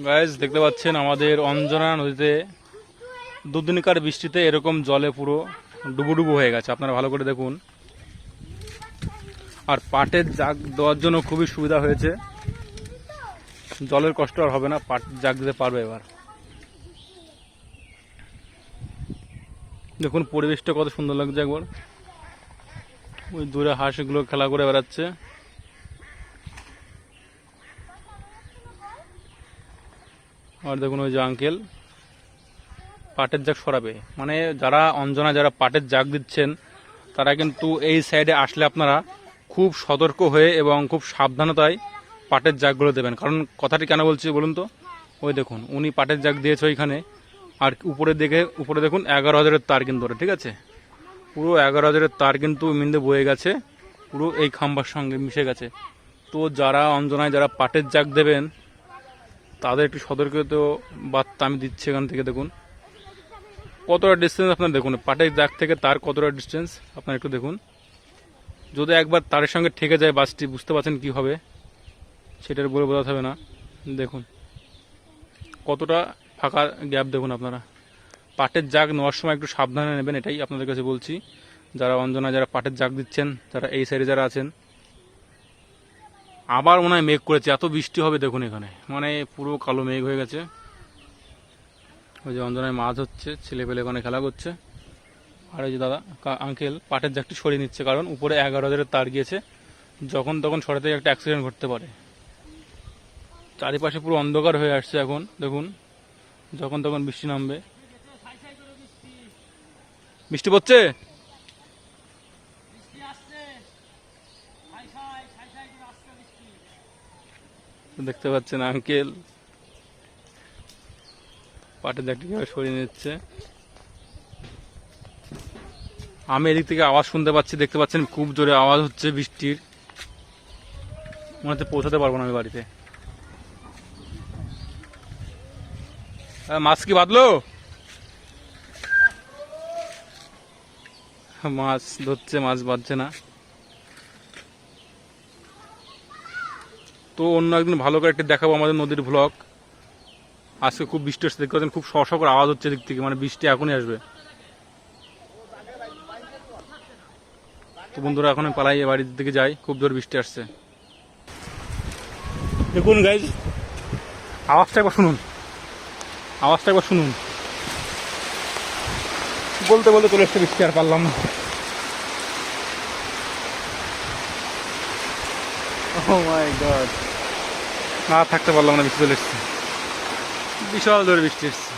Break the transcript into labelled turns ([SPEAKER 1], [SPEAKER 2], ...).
[SPEAKER 1] Guys দেখতে পাচ্ছেন আমাদের অঞ্জনা নদীতে দুদিনকার বৃষ্টিতে এরকম জলে পুরো ডুবুডুবু হয়ে গেছে। আপনারা ভালো করে দেখুন। আর পাটের জাগ দেওয়ার জন্য খুবই সুবিধা হয়েছে, জলের কষ্ট আর হবে না, পাট জাগ দিতে পারবে। এবার দেখুন পরিবেশটা কত সুন্দর লাগছে একবার। ওই দূরে হাঁসগুলো খেলা করে বেড়াচ্ছে। আর দেখুন ওই যে আঙ্কেল পাটের জাগ সরাবে, মানে যারা অঞ্জনা যারা পাটের জাগ দিচ্ছেন তারা কিন্তু এই সাইডে আসলে আপনারা খুব সতর্ক হয়ে এবং খুব সাবধানতায় পাটের জাগগুলো দেবেন। কারণ কথাটি কেন বলছি বলুন তো, ওই দেখুন উনি পাটের জাগ দিয়েছে ওইখানে, আর উপরে দেখুন 11,000-এর তার কিন্তু ওরা, ঠিক আছে, পুরো 11,000-এর তার কিন্তু মিন্দে বয়ে গেছে, পুরো এই খাম্বার সঙ্গে মিশে গেছে। তো যারা অঞ্জনায় যারা পাটের জাগ দেবেন তাদের একটু সতর্কিত বার্তা আমি দিচ্ছি এখান থেকে। দেখুন কতটা ডিস্টেন্স আপনার, দেখুন পাটের জাগ থেকে তার কতটা ডিস্টেন্স আপনার একটু দেখুন। যদি একবার তারের সঙ্গে ঠেকে যায় বাসটি, বুঝতে পারছেন কি হবে, সেটার বলে বোঝাতে হবে না। দেখুন কতটা ফাঁকা গ্যাপ, দেখুন আপনারা। পাটের জাগ নেওয়ার সময় একটু সাবধানে নেবেন, এটাই আপনাদের কাছে বলছি। যারা অঞ্জনা যারা পাটের জাগ দিচ্ছেন, যারা এই সাইডে যারা আছেন। আবার মনে হয় মেঘ করেছে, এত বৃষ্টি হবে দেখুন এখানে, মানে পুরো কালো মেঘ হয়ে গেছে। ওই যে অঞ্জনায় মাছ হচ্ছে, ছেলে পেলে ওখানে খেলা করছে। আর ওই যে দাদা আঙ্কেল পাটের জাগটি সরিয়ে নিচ্ছে, কারণ উপরে 11,000-এর তার গিয়েছে, যখন তখন সরাতে একটা অ্যাক্সিডেন্ট ঘটতে পারে। চারিপাশে পুরো অন্ধকার হয়ে আসছে এখন, দেখুন যখন তখন বৃষ্টি নামবে। বৃষ্টি পড়ছে, দেখতে পাচ্ছেন আঙ্কেল পাটের জাগটি কিভাবে সরিয়ে নিচ্ছে। আমি এদিক থেকে আওয়াজ শুনতে পাচ্ছি, দেখতে পাচ্ছেন খুব জোরে আওয়াজ হচ্ছে বৃষ্টির, মনে হচ্ছে পৌঁছাতে পারবো না আমি বাড়িতে। মাছ কি বাঁধলো? মাছ ধরছে, মাছ বাঁধছে না। তো অন্য একদিন ভালো করে একটি দেখাবো আমাদের নদীর ভ্লগ। আজকে খুব বৃষ্টি হচ্ছে, দেখতে পাচ্ছেন খুব শর্ট করে আওয়াজ হচ্ছে দিক থেকে, মানে বৃষ্টি এখনই আসবে। তো বন্ধুরা এখন পালাই, বাড়ির দিকে যাই, খুব জোর বৃষ্টি আসছে। দেখুন গাইজ আওয়াজটা একবার শুনুন, আওয়াজটা একবার শুনুন। বলতে বলতে চলে এসছে বৃষ্টি, আর পারলাম না। Oh my God, না থাকতে পারলাম না, বৃষ্টি চলে এসছে, বিশাল জোরে বৃষ্টি এসছে।